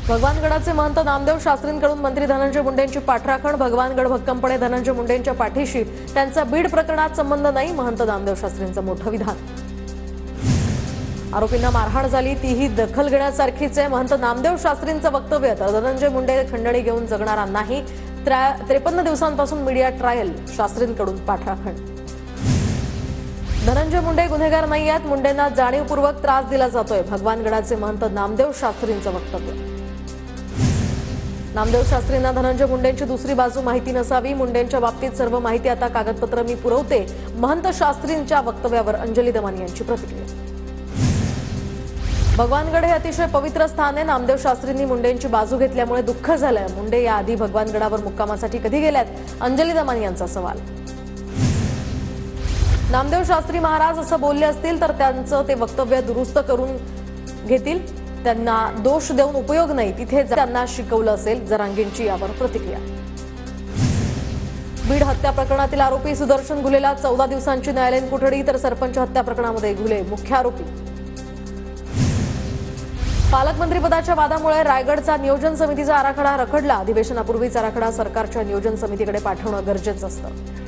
भगवानगडाचे महंत नामदेव शास्त्रींकडून मंत्री धनंजय मुंडेंची पाठराखण। भगवानगड भक्कमपणे धनंजय मुंडेंच्या पाठीशी, त्यांचा बीड प्रकरणात संबंध नाही, महंत नामदेव शास्त्रींचं मोठं विधान। आरोपींना मारहाण झाली तीही दखल घेण्यासारखीच आहे, महंत नामदेव शास्त्रींचं वक्तव्य। तर धनंजय मुंडे खंडणी घेऊन जगणारा नाही, 53 दिवसांपासून मीडिया ट्रायल, शास्त्रींकडून पाठराखण। धनंजय मुंडे गुन्हेगार नाही आहेत, मुंडेंना जाणीवपूर्वक त्रास दिला जातोय, भगवानगडाचे महंत नामदेव शास्त्रींचं वक्तव्य। नामदेव शास्त्रींना धनंजय मुंडेंची दुसरी बाजू माहिती नसावी, मुंडेंच्या बाबतीत सर्व माहिती आता कागदपत्र मी पुरवते, महंत शास्त्रींच्या वक्तव्यावर अंजली दमानी यांची प्रतिक्रिया। भगवानगड हे अतिशय पवित्र स्थान आहे, नामदेव शास्त्रींनी मुंडेंची बाजू घेतल्यामुळे दुःख झालंय, मुंडे याआधी भगवानगडावर मुक्कामासाठी कधी गेल्यात, अंजली दमानी यांचा सवाल। नामदेव शास्त्री महाराज असं बोलले असतील तर त्यांचं ते वक्तव्य दुरुस्त करून घेतील, त्यांना दोष देऊन उपयोग नाही, तिथे त्यांना शिकवलं असेल, जरांगेंची यावर प्रतिक्रिया। बीड हत्या प्रकरणातील आरोपी सुदर्शन घुलेला 14 दिवसांची न्यायालयीन कोठडी, तर सरपंच हत्या प्रकरणामध्ये घुले मुख्य आरोपी। पालकमंत्रीपदाच्या वादामुळे रायगडचा नियोजन समितीचा आराखडा रखडला, अधिवेशनापूर्वीच आराखडा सरकारच्या नियोजन समितीकडे पाठवणं गरजेचं असतं।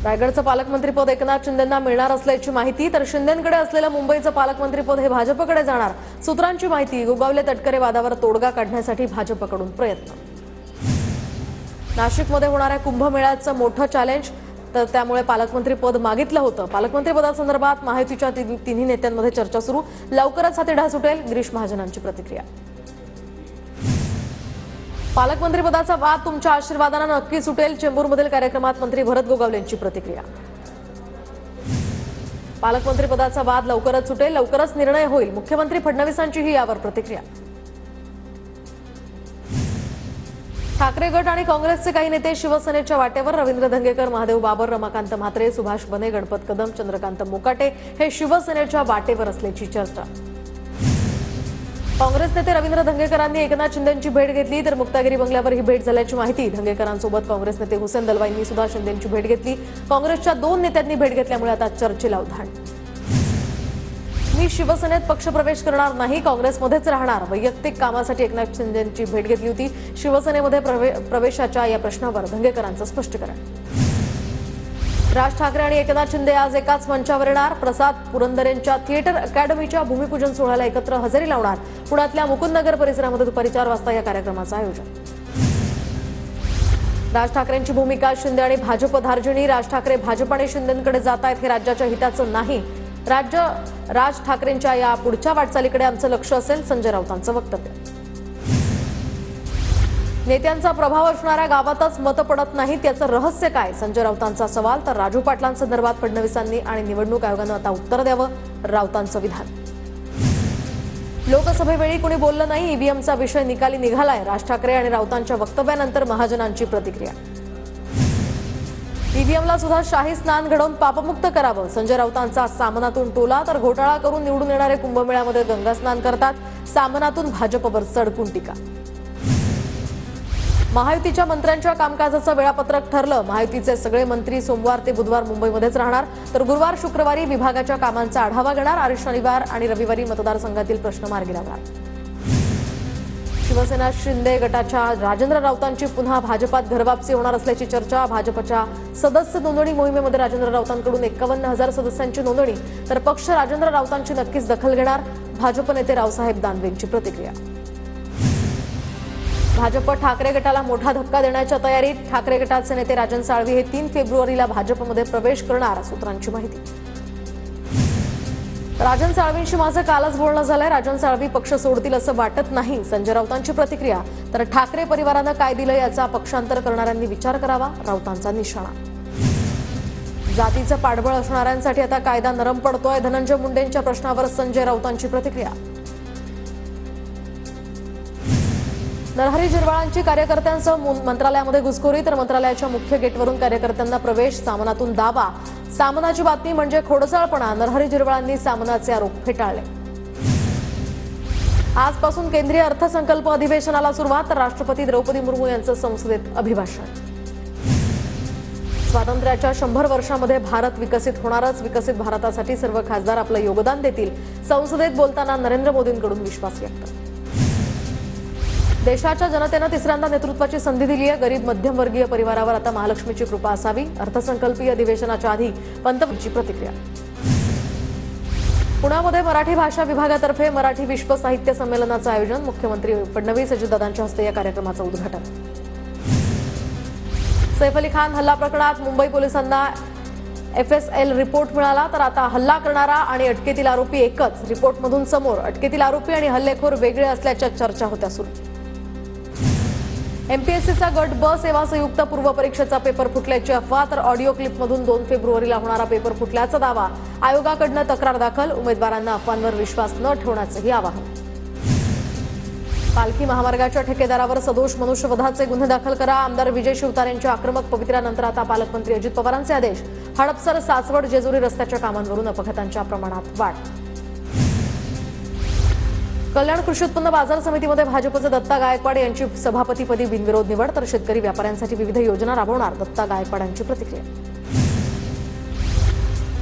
रायगडचं पालकमंत्रीपद एकनाथ शिंदेंना मिळणार असल्याची माहिती, तर शिंदेंकडे असलेलं मुंबईचं पालकमंत्रीपद हे भाजपकडे जाणार, सूत्रांची माहिती। गोगावले तटकरे वादावर तोडगा काढण्यासाठी भाजपकडून प्रयत्न। नाशिकमध्ये होणाऱ्या कुंभमेळ्याचं मोठं चॅलेंज, तर त्यामुळे पालकमंत्रीपद मागितलं होतं, पालकमंत्रीपदासंदर्भात महायुतीच्या तिन्ही नेत्यांमध्ये चर्चा सुरू, लवकरच हाती ढास सुटेल, गिरीश महाजनांची प्रतिक्रिया। पालकमंत्रीपदाचा वाद तुमच्या आशीर्वादाने नक्की सुटेल, चेंबूरमधील कार्यक्रमात मंत्री भरत गोगावलेंची प्रतिक्रिया। पालकमंत्रीपदाचा वाद लवकरच सुटेल, लवकरच निर्णय होईल, मुख्यमंत्री फडणवीसांचीही यावर प्रतिक्रिया। ठाकरे गट आणि काँग्रेसचे काही नेते शिवसेनेच्या वाटेवर, रवींद्र धंगेकर, महादेव बाबर, रमाकांत म्हात्रे, सुभाष बने, गणपत कदम, चंद्रकांत मोकाटे हे शिवसेनेच्या वाटेवर असल्याची चर्चा। काँग्रेस नेते रवींद्र धंगेकरांनी एकनाथ शिंदेंची भेट घेतली, तर मुक्तागिरी बंगल्यावर ही भेट झाल्याची माहिती। धंगेकरांसोबत काँग्रेस नेते हुसेन दलवाईंनी सुद्धा शिंदेंची भेट घेतली, काँग्रेसच्या 2 नेत्यांनी भेट घेतल्यामुळे आता चर्चेला उधाण। मी शिवसेनेत पक्षप्रवेश करणार नाही, काँग्रेसमध्येच राहणार, वैयक्तिक कामासाठी एकनाथ शिंदेंची भेट घेतली होती, शिवसेनेमध्ये प्रवेशाच्या या प्रश्नावर धंगेकरांचं स्पष्टीकरण। राज ठाकरे आणि एकनाथ शिंदे आज एकाच मंचावर येणार, प्रसाद पुरंदरेंच्या थिएटर अकॅडमीच्या भूमिपूजन सोहळ्याला एकत्र हजेरी लावणार, पुण्यातल्या मुकुंदनगर परिसरामध्ये दुपारी 4 वाजता या कार्यक्रमाचं आयोजन। राज ठाकरेंची भूमिका शिंदे आणि भाजप धार्जिणी, राज ठाकरे भाजप आणि शिंदेंकडे जात आहेत, हे राज्याच्या हिताचं नाही, राज ठाकरेंच्या या पुढच्या वाटचालीकडे आमचं लक्ष असेल, संजय राऊतांचं वक्तव्य। नेत्यांचा प्रभाव असणाऱ्या गावातच मतं पडत नाहीत, याचं रहस्य काय, संजय राऊतांचा सवाल। तर राजू पाटलांसंदर्भात फडणवीसांनी आणि निवडणूक आयोगानं आता उत्तर द्यावं, राऊतांचं विधान। लोकसभेवेळी कुणी बोललं नाही, ईव्हीएमचा विषय निकाली निघालाय, राज ठाकरे आणि राऊतांच्या वक्तव्यानंतर महाजनांची प्रतिक्रिया। ईव्हीएमला सुद्धा शाही स्नान घडवून पापमुक्त करावं, संजय राऊतांचा सामनातून टोला, तर घोटाळा करून निवडून येणारे कुंभमेळ्यामध्ये गंगा स्नान करतात, सामनातून भाजपवर सडकून टीका। महायुतीच्या मंत्र्यांच्या कामकाजाचं वेळापत्रक ठरलं, महायुतीचे सगळे मंत्री सोमवार ते बुधवार मुंबईमध्येच राहणार, तर गुरुवार शुक्रवारी विभागाच्या कामांचा आढावा घेणार आणि शनिवार आणि रविवारी मतदारसंघातील प्रश्न मार्गी लावणार। शिवसेना शिंदे गटाच्या राजेंद्र राऊतांची पुन्हा भाजपात घरवापसी होणार असल्याची चर्चा, भाजपच्या सदस्य नोंदणी मोहिमेमध्ये राजेंद्र राऊतांकडून 51,000 सदस्यांची नोंदणी, तर पक्ष राजेंद्र राऊतांची नक्कीच दखल घेणार, भाजप नेते रावसाहेब दानवेंची प्रतिक्रिया। भाजप ठाकरे गटाला मोठा धक्का देण्याच्या तयारीत, ठाकरे गटाचे नेते राजन साळवी हे 3 फेब्रुवारीला भाजपमध्ये प्रवेश करणार, सूत्रांची माहिती। राजन साळवींशी माझं कालच बोलणं झालंय, राजन साळवी पक्ष सोडतील असं वाटत नाही, संजय राऊतांची प्रतिक्रिया। तर ठाकरे परिवारानं काय दिलं याचा पक्षांतर करणाऱ्यांनी विचार करावा, राऊतांचा निशाणा। जातीचं पाठबळ असणाऱ्यांसाठी आता कायदा नरम पडतोय, धनंजय मुंडेंच्या प्रश्नावर संजय राऊतांची प्रतिक्रिया। नरहरी झिरवाळांची कार्यकर्त्यांसह मंत्रालयामध्ये घुसखोरी, तर मंत्रालयाच्या मुख्य गेटवरून कार्यकर्त्यांना प्रवेश, सामनातून दावा, सामनाची बातमी म्हणजे खोडसाळपणा, नरहरी झिरवाळांनी सामनाचे आरोप फेटाळले। आजपासून केंद्रीय अर्थसंकल्प अधिवेशनाला सुरुवात, तर राष्ट्रपती द्रौपदी मुर्मू यांचं संसदेत अभिभाषण। स्वातंत्र्याच्या 100 वर्षांमध्ये भारत विकसित होणारच, विकसित भारतासाठी सर्व खासदार आपलं योगदान देतील, संसदेत बोलताना नरेंद्र मोदींकडून विश्वास व्यक्त. देशाच्या जनतेनं तिसऱ्यांदा नेतृत्वाची संधी दिली आहे. गरीब मध्यमवर्गीय परिवारावर आता महालक्ष्मीची कृपा असावी. अर्थसंकल्पीय अधिवेशनाच्या आधी पंतप्रधानांची प्रतिक्रिया. पुण्यामध्ये मराठी भाषा विभागातर्फे मराठी विश्व साहित्य संमेलनाचं आयोजन. मुख्यमंत्री फडणवीस अजितदादांच्या हस्ते या कार्यक्रमाचं उद्घाटन. सैफ अली खान हल्ला प्रकरणात मुंबई पोलिसांना FSL रिपोर्ट मिळाला, तर आता हल्ला करणारा आणि अटकेतील आरोपी एकच. रिपोर्टमधून समोर अटकेतील आरोपी आणि हल्लेखोर वेगळे असल्याच्या चर्चा होत्या सुरू. MPSCचा गट ब सेवा संयुक्त पूर्व परीक्षेचा पेपर फुटल्याची अफवा, तर ऑडिओ क्लिपमधून 2 फेब्रुवारीला होणारा पेपर फुटल्याचा दावा. आयोगाकडनं तक्रार दाखल. उमेदवारांना अफवांवर विश्वास न ठेवण्याचंही आवाहन. पालखी महामार्गाच्या ठेकेदारावर सदोष मनुष्यवधाचे गुन्हे दाखल करा. आमदार विजय शिवतारेंच्या आक्रमक पवित्र्यानंतर आता पालकमंत्री अजित पवारांचे आदेश. हडपसर सासवड जेजुरी रस्त्याच्या कामांवरून अपघातांच्या प्रमाणात वाढ. कल्याण कृषी उत्पन्न बाजार समितीमध्ये भाजपचे दत्ता गायकवाड यांची सभापतीपदी बिनविरोध निवड, तर शेतकरी व्यापाऱ्यांसाठी विविध योजना राबवणार. दत्ता गायकवाड यांची प्रतिक्रिया.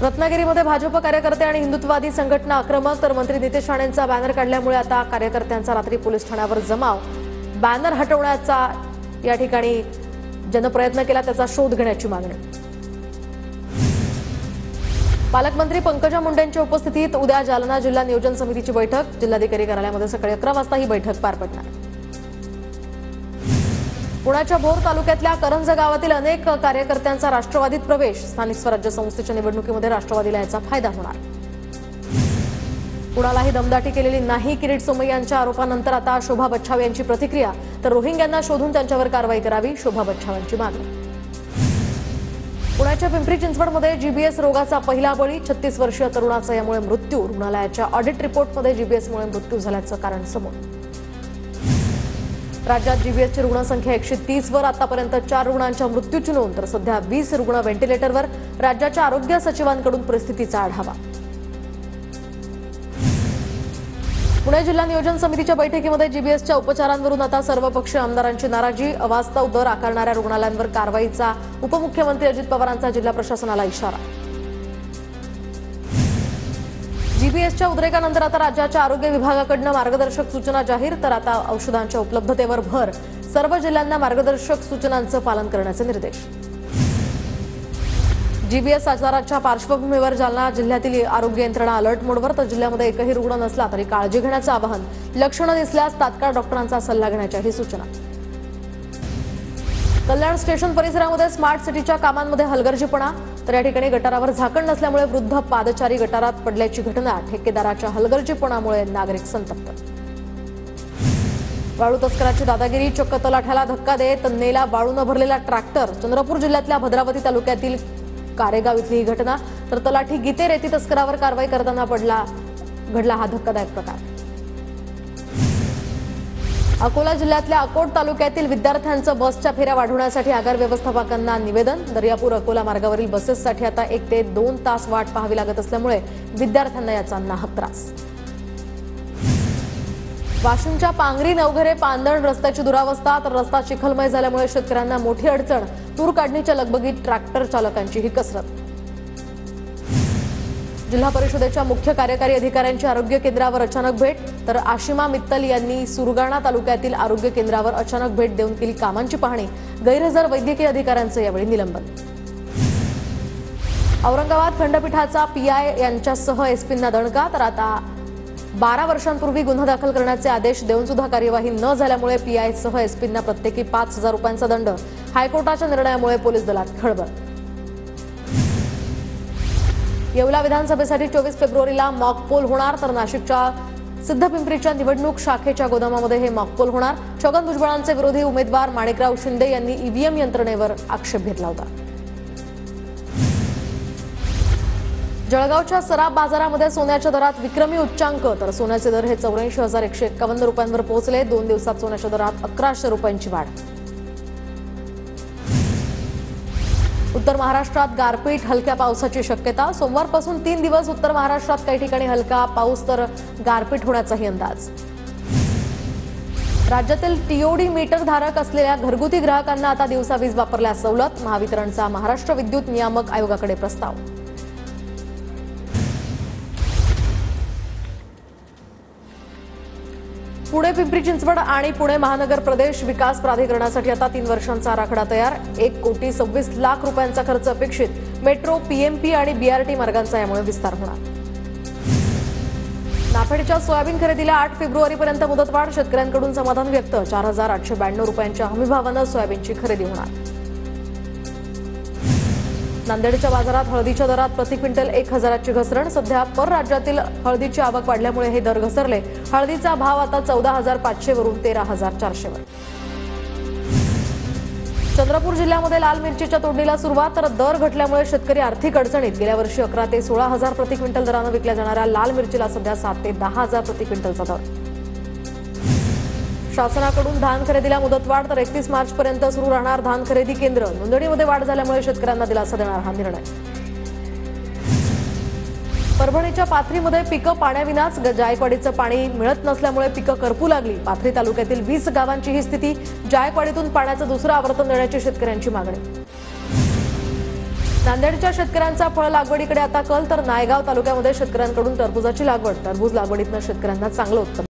रत्नागिरीमध्ये भाजप कार्यकर्ते आणि हिंदुत्ववादी संघटना आक्रमक, तर मंत्री नितेश राणेंचा बॅनर काढल्यामुळे आता कार्यकर्त्यांचा रात्री पोलीस ठाण्यावर जमाव. बॅनर हटवण्याचा या ठिकाणी जनप्रयत्न केला, त्याचा शोध घेण्याची मागणी. पालकमंत्री पंकजा मुंडेंच्या उपस्थितीत उद्या जालना जिल्हा नियोजन समितीची बैठक. जिल्हाधिकारी कार्यालयामध्ये सकाळी 11 वाजता ही बैठक पार पडणार. पुण्याच्या भोर तालुक्यातल्या करंज गावातील अनेक कार्यकर्त्यांचा राष्ट्रवादीत प्रवेश. स्थानिक स्वराज्य संस्थेच्या निवडणुकीमध्ये राष्ट्रवादीला याचा फायदा होणार. कुणालाही दमदाटी केलेली नाही. किरीट सोमय्यांच्या आरोपानंतर आता शोभा बच्छाव यांची प्रतिक्रिया, तर रोहिंग्यांना शोधून त्यांच्यावर कारवाई करावी. शोभा बच्छाव यांची मागणी. पुण्याच्या पिंपरी चिंचवडमध्ये GBS रोगाचा पहिला बळी. 36 वर्षीय तरुणाचा यामुळे मृत्यू. रुग्णालयाच्या ऑडिट रिपोर्टमध्ये GBSमुळे मृत्यू झाल्याचं कारण समोर. राज्यात GBSची रुग्णसंख्या 130 वर. आतापर्यंत 4 रुग्णांच्या मृत्यूची नोंद, तर सध्या 20 रुग्ण व्हेंटिलेटरवर. राज्याच्या आरोग्य सचिवांकडून परिस्थितीचा आढावा. पुणे जिल्हा नियोजन समितीच्या बैठकीमध्ये GBSच्या उपचारांवरून आता सर्वपक्षीय आमदारांची नाराजी. अवास्तव दर आकारणाऱ्या रुग्णालयांवर कारवाईचा उपमुख्यमंत्री अजित पवारांचा जिल्हा प्रशासनाला इशारा. GBSच्या उद्रेकानंतर आता राज्याच्या आरोग्य विभागाकडून मार्गदर्शक सूचना जाहीर, तर आता औषधांच्या उपलब्धतेवर भर. सर्व जिल्ह्यांना मार्गदर्शक सूचनांचं पालन करण्याचे निर्देश. GBS आजाराच्या पार्श्वभूमीवर जालना जिल्ह्यातील आरोग्य यंत्रणा अलर्ट मोडवर, तर जिल्ह्यामध्ये एकही रुग्ण नसला तरी काळजी घेण्याचं आवाहन. लक्षणं दिसल्यास तात्काळ डॉक्टरांचा सल्ला घेण्याच्याही सूचना. कल्याण स्टेशन परिसरामध्ये स्मार्ट सिटीच्या कामांमध्ये हलगर्जीपणा, तर या ठिकाणी गटारावर झाकण नसल्यामुळे वृद्ध पादचारी गटारात पडल्याची घटना. ठेकेदाराच्या हलगर्जीपणामुळे नागरिक संतप्त. वाळू तस्कराची दादागिरी. चक्क तलाठ्याला धक्का देत नेला वाळूनं भरलेला ट्रॅक्टर. चंद्रपूर जिल्ह्यातल्या भद्रावती तालुक्यातील कारेगाव इथली ही घटना, तर तलाठी गीते रेती तस्करावर कारवाई करताना घडला हा धक्कादायक प्रकार. अकोला जिल्ह्यातल्या अकोट तालुक्यातील विद्यार्थ्यांचं बसच्या फेऱ्या वाढवण्यासाठी आगार व्यवस्थापकांना निवेदन. दर्यापूर अकोला मार्गावरील बसेससाठी आता 1 ते 2 तास वाट पाहावी लागत असल्यामुळे विद्यार्थ्यांना याचा नाहक त्रास. वाशिमच्या पांगरी नवघरे पांदण रस्त्याची दुरावस्था, तर रस्ता चिखलमय झाल्यामुळे शेतकऱ्यांना मोठी अडचण. तूर काढणीच्या लगबगीत ट्रॅक्टर चालकांची ही कसरत. जिल्हा परिषदेच्या मुख्य कार्यकारी अधिकाऱ्यांची आरोग्य केंद्रावर अचानक भेट, तर आशिमा मित्तल यांनी सुरगाणा तालुक्यातील आरोग्य केंद्रावर अचानक भेट देऊन केली कामांची पाहणी. गैरहजर वैद्यकीय अधिकाऱ्यांचं यावेळी निलंबन. औरंगाबाद खंडपीठाचा PI यांच्यासह SPंना दणका, तर आता 12 वर्षांपूर्वी गुन्हा दाखल करण्याचे आदेश देऊन सुद्धा कार्यवाही न झाल्यामुळे PI सह SPंना प्रत्येकी 5,000 रुपयांचा दंड. हायकोर्टाच्या निर्णयामुळे पोलीस दलात खळबळ. येवला विधानसभेसाठी 24 फेब्रुवारीला मॉकपोल होणार, तर नाशिकच्या सिद्धपिंपरीच्या निवडणूक शाखेच्या गोदामामध्ये हे मॉकपोल होणार. छगन भुजबळांचे विरोधी उमेदवार माणिकराव शिंदे यांनी EVM यंत्रणेवर आक्षेप घेतला होता. जळगावच्या सराफ बाजारामध्ये सोन्याच्या दरात विक्रमी उच्चांक, तर सोन्याचे दर हे 84,151 रुपयांवर पोहोचले. 2 दिवसात सोन्याच्या दरात 1,100 रुपयांची वाढ. उत्तर महाराष्ट्रात गारपीट, हलक्या पावसाची शक्यता. सोमवारपासून 3 दिवस उत्तर महाराष्ट्रात काही ठिकाणी हलका पाऊस तर गारपीट होण्याचाही अंदाज. राज्यातील टीओडी मीटर धारक असलेल्या घरगुती ग्राहकांना आता दिवसा वीज वापरल्यास सवलत. महावितरणचा महाराष्ट्र विद्युत नियामक आयोगाकडे प्रस्ताव. पुणे पिंपरी चिंचवड आणि पुणे महानगर प्रदेश विकास प्राधिकरणासाठी आता 3 वर्षांचा आराखडा तयार. 1,26,00,000 रुपयांचा खर्च अपेक्षित. मेट्रो, पीएमपी आणि बीआरटी मार्गांचा यामुळे विस्तार होणार. नाफेडच्या सोयाबीन खरेदीला 8 फेब्रुवारीपर्यंत मुदतवाढ. शेतकऱ्यांकडून समाधान व्यक्त. 4,892 रुपयांच्या हमीभावानं सोयाबीनची खरेदी होणार. नांदेडच्या बाजारात हळदीच्या दरात प्रति क्विंटल 1,000ची घसरण. सध्या परराज्यातील हळदीची आवक वाढल्यामुळे हे दर घसरले. हळदीचा भाव आता 14,500 वरून 13,400 वर. चंद्रपूर जिल्ह्यामध्ये लाल मिरचीच्या तोडणीला सुरुवात. तर दर घटल्यामुळे शेतकरी आर्थिक अडचणीत. गेल्या वर्षी 11 ते 16,000 प्रति क्विंटल दरानं विकल्या जाणाऱ्या लाल मिरचीला सध्या 7 ते 10,000 प्रति क्विंटलचा दर. शासनाकडून धान खरेदीला मुदतवाढ. तर 31 मार्चपर्यंत सुरू राहणार धान खरेदी केंद्र. नोंदणीमध्ये वाढ झाल्यामुळे शेतकऱ्यांना दिलासा देणार हा निर्णय. परभणीच्या पाथरीमध्ये पिकं पाण्याविनाच. जायकवाडीचं पाणी मिळत नसल्यामुळे पिकं करपू लागली. पाथरी तालुक्यातील 20 गावांची ही स्थिती. जायकवाडीतून पाण्याचं दुसरं आवर्तन देण्याची शेतकऱ्यांची मागणी. नांदेडच्या शेतकऱ्यांचा फळ लागवडीकडे आता कल. तर नायगाव तालुक्यामध्ये शेतकऱ्यांकडून टरबूजाची लागवड. टरबूज लागवडीतनं शेतकऱ्यांना चांगलं उत्पन्न.